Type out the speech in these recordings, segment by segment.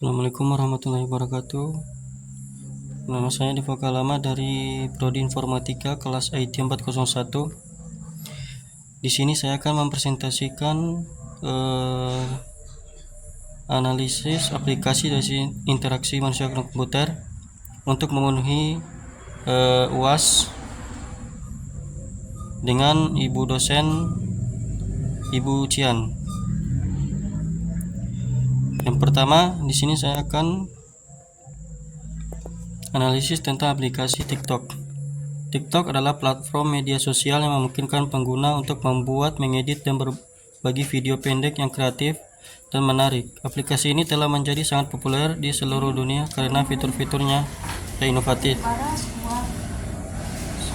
Assalamualaikum warahmatullahi wabarakatuh. Nama saya Diva Kalama dari Prodi Informatika kelas IT 401. Di sini saya akan mempresentasikan analisis aplikasi dari interaksi manusia dan komputer untuk memenuhi UAS dengan Ibu dosen Ibu Cian. Yang pertama, di sini saya akan analisis tentang aplikasi TikTok. TikTok adalah platform media sosial yang memungkinkan pengguna untuk membuat, mengedit, dan berbagi video pendek yang kreatif dan menarik. Aplikasi ini telah menjadi sangat populer di seluruh dunia karena fitur-fiturnya yang inovatif,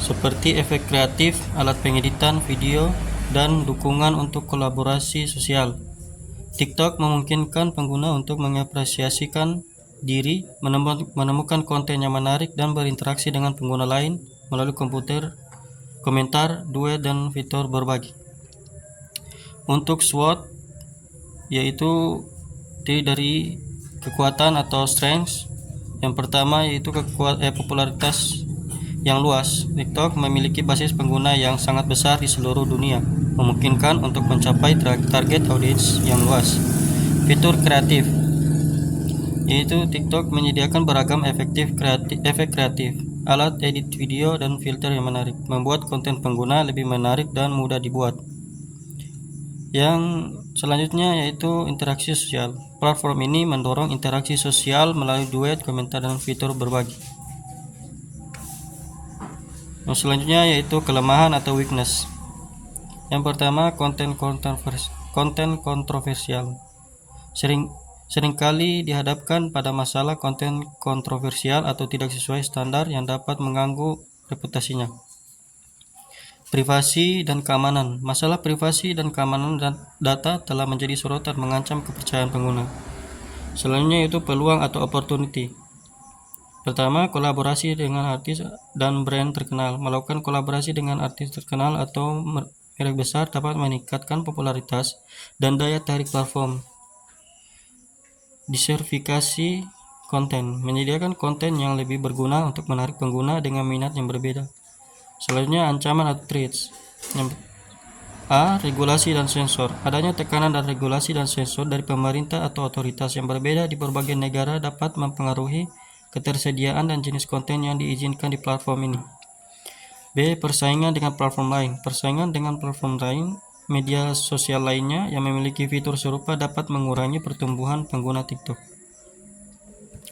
seperti efek kreatif, alat pengeditan video, dan dukungan untuk kolaborasi sosial. TikTok memungkinkan pengguna untuk mengapresiasikan diri, menemukan konten yang menarik, dan berinteraksi dengan pengguna lain melalui komentar, duet, dan fitur berbagi. Untuk SWOT, yaitu dari kekuatan atau strengths. Yang pertama yaitu popularitas yang luas. TikTok memiliki basis pengguna yang sangat besar di seluruh dunia, memungkinkan untuk mencapai target audiens yang luas. Fitur kreatif, yaitu TikTok menyediakan beragam efek kreatif, alat edit video, dan filter yang menarik, membuat konten pengguna lebih menarik dan mudah dibuat. Yang selanjutnya yaitu interaksi sosial. Platform ini mendorong interaksi sosial melalui duet, komentar, dan fitur berbagi. Yang selanjutnya yaitu kelemahan atau weakness. Yang pertama, konten kontroversial. Seringkali dihadapkan pada masalah konten kontroversial atau tidak sesuai standar yang dapat mengganggu reputasinya. Privasi dan keamanan. Masalah privasi dan keamanan data telah menjadi sorotan mengancam kepercayaan pengguna. Selanjutnya yaitu peluang atau opportunity. Pertama, kolaborasi dengan artis dan brand terkenal. Melakukan kolaborasi dengan artis terkenal atau merek besar dapat meningkatkan popularitas dan daya tarik platform. Diversifikasi konten. Menyediakan konten yang lebih berguna untuk menarik pengguna dengan minat yang berbeda. Selanjutnya, ancaman atau threats. Regulasi dan sensor. Adanya tekanan dan regulasi dan sensor dari pemerintah atau otoritas yang berbeda di berbagai negara dapat mempengaruhi ketersediaan dan jenis konten yang diizinkan di platform ini. B. Persaingan dengan platform lain. Persaingan dengan platform lain, media sosial lainnya yang memiliki fitur serupa dapat mengurangi pertumbuhan pengguna TikTok.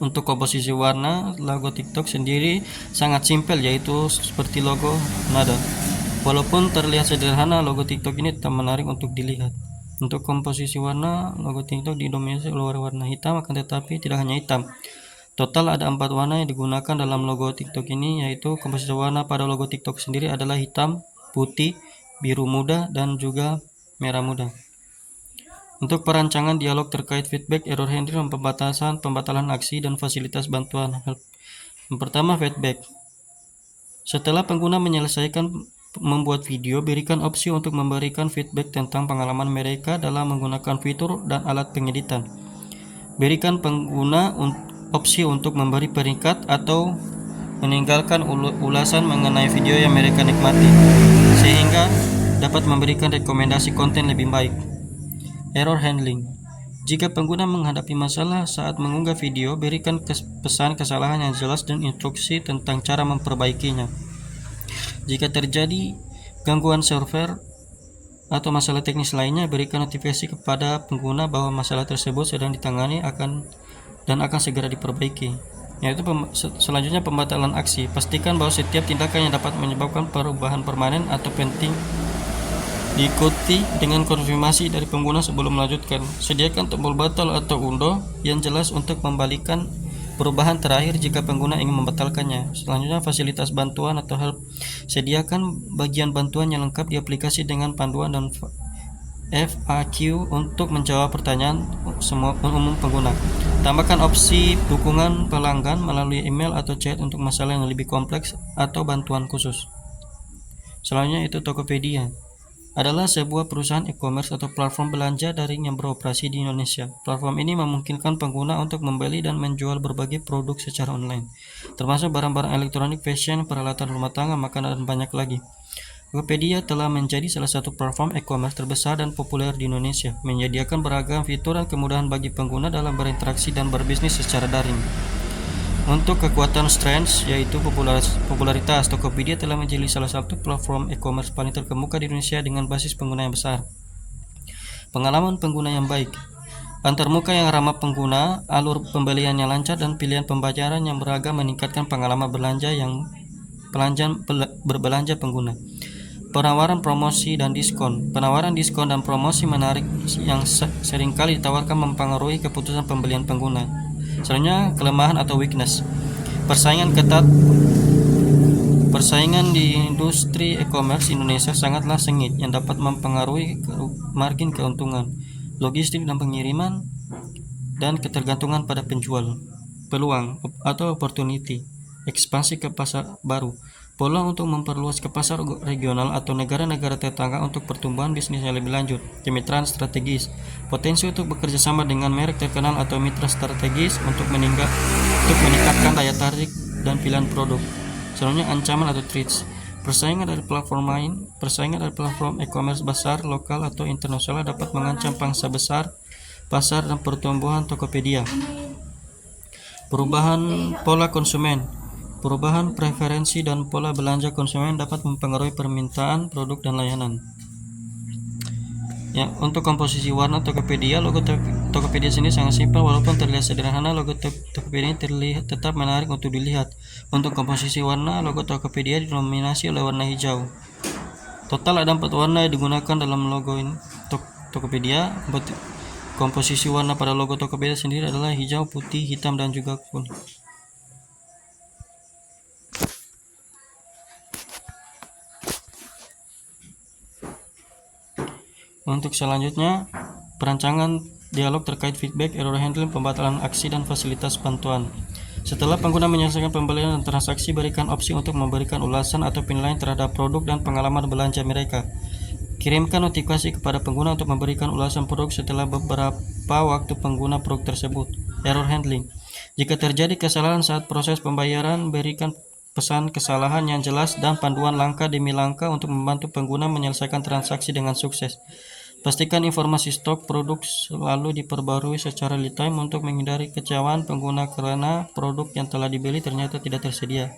Untuk komposisi warna, logo TikTok sendiri sangat simpel, yaitu seperti logo nada. Walaupun terlihat sederhana, logo TikTok ini tetap menarik untuk dilihat. Untuk komposisi warna, logo TikTok didominasi oleh warna hitam, akan tetapi tidak hanya hitam. Total ada 4 warna yang digunakan dalam logo TikTok ini, yaitu komposisi warna pada logo TikTok sendiri adalah hitam, putih, biru muda, dan juga merah muda. Untuk perancangan dialog terkait feedback, error handling, pembatalan aksi, dan fasilitas bantuan help. Yang pertama, feedback. Setelah pengguna menyelesaikan membuat video, berikan opsi untuk memberikan feedback tentang pengalaman mereka dalam menggunakan fitur dan alat pengeditan. Berikan pengguna opsi untuk memberi peringkat atau meninggalkan ulasan mengenai video yang mereka nikmati, sehingga dapat memberikan rekomendasi konten lebih baik. Error handling. Jika pengguna menghadapi masalah saat mengunggah video, berikan pesan kesalahan yang jelas dan instruksi tentang cara memperbaikinya. Jika terjadi gangguan server atau masalah teknis lainnya, berikan notifikasi kepada pengguna bahwa masalah tersebut sedang ditangani dan akan segera diperbaiki. Yaitu selanjutnya pembatalan aksi. Pastikan bahwa setiap tindakan yang dapat menyebabkan perubahan permanen atau penting diikuti dengan konfirmasi dari pengguna sebelum melanjutkan. Sediakan tombol batal atau undo yang jelas untuk membalikan perubahan terakhir jika pengguna ingin membatalkannya. Selanjutnya, fasilitas bantuan atau help. Sediakan bagian bantuan yang lengkap di aplikasi dengan panduan dan FAQ untuk menjawab pertanyaan semua umum pengguna. Tambahkan opsi dukungan pelanggan melalui email atau chat untuk masalah yang lebih kompleks atau bantuan khusus. Selanjutnya itu Tokopedia. adalah sebuah perusahaan e-commerce atau platform belanja daring yang beroperasi di Indonesia. Platform ini memungkinkan pengguna untuk membeli dan menjual berbagai produk secara online, termasuk barang-barang elektronik, fashion, peralatan rumah tangga, makanan, dan banyak lagi. Tokopedia telah menjadi salah satu platform e-commerce terbesar dan populer di Indonesia, menyediakan beragam fitur dan kemudahan bagi pengguna dalam berinteraksi dan berbisnis secara daring. Untuk kekuatan strengths, yaitu popularitas, Tokopedia telah menjadi salah satu platform e-commerce paling terkemuka di Indonesia dengan basis pengguna yang besar. Pengalaman pengguna yang baik, antarmuka yang ramah pengguna, alur pembelian yang lancar, dan pilihan pembayaran yang beragam meningkatkan pengalaman berbelanja pengguna. Penawaran promosi dan diskon. Penawaran diskon dan promosi menarik yang seringkali ditawarkan mempengaruhi keputusan pembelian pengguna. Selanjutnya, kelemahan atau weakness. Persaingan ketat. Persaingan di industri e-commerce Indonesia sangatlah sengit yang dapat mempengaruhi margin keuntungan, logistik dan pengiriman, dan ketergantungan pada penjual. Peluang atau opportunity. Ekspansi ke pasar baru. Peluang untuk memperluas ke pasar regional atau negara-negara tetangga untuk pertumbuhan bisnis yang lebih lanjut. Kemitraan strategis. Potensi untuk bekerja sama dengan merek terkenal atau mitra strategis untuk meningkatkan daya tarik dan pilihan produk. Selanjutnya, ancaman atau threats. Persaingan dari platform lain. Persaingan dari platform e-commerce besar, lokal atau internasional dapat mengancam pangsa besar, pasar, dan pertumbuhan Tokopedia. Perubahan pola konsumen. Perubahan preferensi dan pola belanja konsumen dapat mempengaruhi permintaan produk dan layanan. Ya, untuk komposisi warna Tokopedia, logo Tokopedia sendiri sangat simpel walaupun terlihat sederhana. Logo Tokopedia terlihat tetap menarik untuk dilihat. Untuk komposisi warna, logo Tokopedia didominasi oleh warna hijau. Total ada 4 warna yang digunakan dalam logo Tokopedia. Komposisi warna pada logo Tokopedia sendiri adalah hijau, putih, hitam, dan juga kuning. Untuk selanjutnya, perancangan dialog terkait feedback, error handling, pembatalan aksi, dan fasilitas bantuan. Setelah pengguna menyelesaikan pembelian dan transaksi, berikan opsi untuk memberikan ulasan atau penilaian terhadap produk dan pengalaman belanja mereka. Kirimkan notifikasi kepada pengguna untuk memberikan ulasan produk setelah beberapa waktu pengguna produk tersebut. Error handling. Jika terjadi kesalahan saat proses pembayaran, berikan pesan kesalahan yang jelas dan panduan langkah demi langkah untuk membantu pengguna menyelesaikan transaksi dengan sukses. Pastikan informasi stok produk selalu diperbarui secara real time untuk menghindari kekecewaan pengguna karena produk yang telah dibeli ternyata tidak tersedia.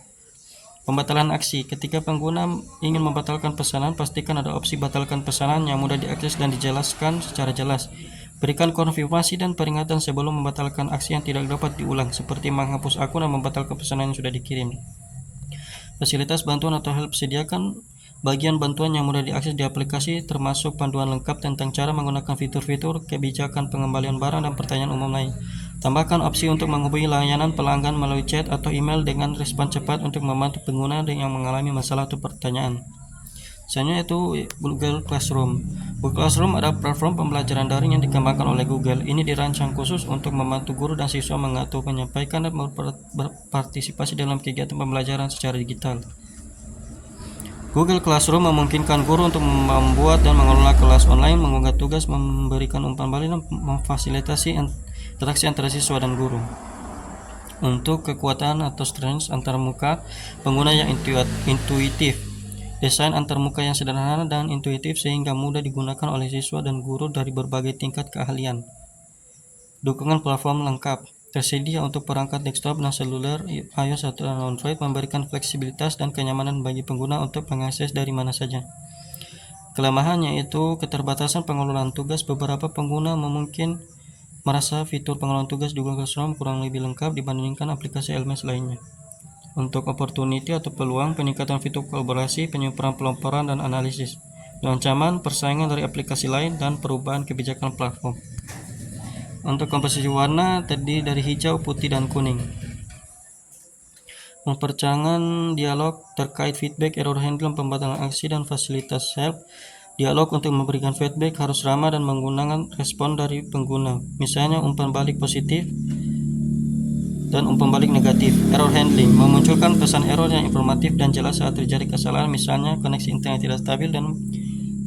Pembatalan aksi. Ketika pengguna ingin membatalkan pesanan, pastikan ada opsi batalkan pesanan yang mudah diakses dan dijelaskan secara jelas. Berikan konfirmasi dan peringatan sebelum membatalkan aksi yang tidak dapat diulang, seperti menghapus akun dan membatalkan pesanan yang sudah dikirim. Fasilitas bantuan atau help. Sediakan bagian bantuan yang mudah diakses di aplikasi, termasuk panduan lengkap tentang cara menggunakan fitur-fitur, kebijakan pengembalian barang, dan pertanyaan umum lain. Tambahkan opsi untuk menghubungi layanan pelanggan melalui chat atau email dengan respon cepat untuk membantu pengguna yang mengalami masalah atau pertanyaan. Selanjutnya itu Google Classroom. Google Classroom adalah platform pembelajaran daring yang dikembangkan oleh Google. Ini dirancang khusus untuk membantu guru dan siswa mengatur, menyampaikan, dan berpartisipasi dalam kegiatan pembelajaran secara digital. Google Classroom memungkinkan guru untuk membuat dan mengelola kelas online, mengunggah tugas, memberikan umpan balik, dan memfasilitasi interaksi antara siswa dan guru. Untuk kekuatan atau strengths antarmuka, pengguna yang intuitif. Desain antarmuka yang sederhana dan intuitif sehingga mudah digunakan oleh siswa dan guru dari berbagai tingkat keahlian. Dukungan platform lengkap. Tersedia untuk perangkat desktop dan seluler, iOS atau Android, memberikan fleksibilitas dan kenyamanan bagi pengguna untuk mengakses dari mana saja. Kelemahannya yaitu keterbatasan pengelolaan tugas. Beberapa pengguna mungkin merasa fitur pengelolaan tugas di Google Classroom kurang lebih lengkap dibandingkan aplikasi LMS lainnya. Untuk opportunity atau peluang, peningkatan fitur kolaborasi, penyempurnaan pelaporan dan analisis. Ancaman, persaingan dari aplikasi lain, dan perubahan kebijakan platform. Untuk komposisi warna terdiri dari hijau, putih, dan kuning. Mempercangan dialog terkait feedback, error handling, pembatalan aksi, dan fasilitas help. Dialog untuk memberikan feedback harus ramah dan menggunakan respon dari pengguna. Misalnya umpan balik positif dan umpan balik negatif. Error handling memunculkan pesan error yang informatif dan jelas saat terjadi kesalahan, misalnya koneksi internet tidak stabil dan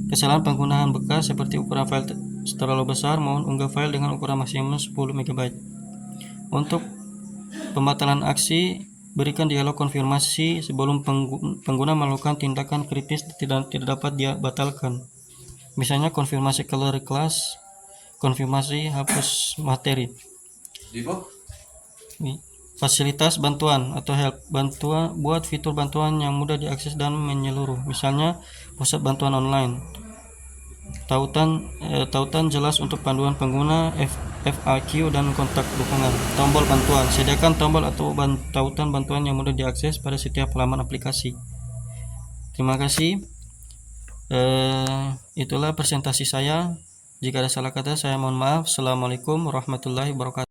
Kesalahan penggunaan bekas seperti ukuran file terlalu besar, mohon unggah file dengan ukuran maksimum 10 MB. Untuk pembatalan aksi, berikan dialog konfirmasi sebelum pengguna melakukan tindakan kritis tidak dapat dia batalkan. Misalnya konfirmasi color class, konfirmasi hapus materi. Fasilitas bantuan atau help, bantuan buat fitur bantuan yang mudah diakses dan menyeluruh. Misalnya pusat bantuan online. Tautan jelas untuk panduan pengguna, FAQ dan kontak dukungan. Tombol bantuan, sediakan tombol atau tautan bantuan yang mudah diakses pada setiap halaman aplikasi. Terima kasih. Itulah presentasi saya. Jika ada salah kata saya mohon maaf. Assalamualaikum warahmatullahi wabarakatuh.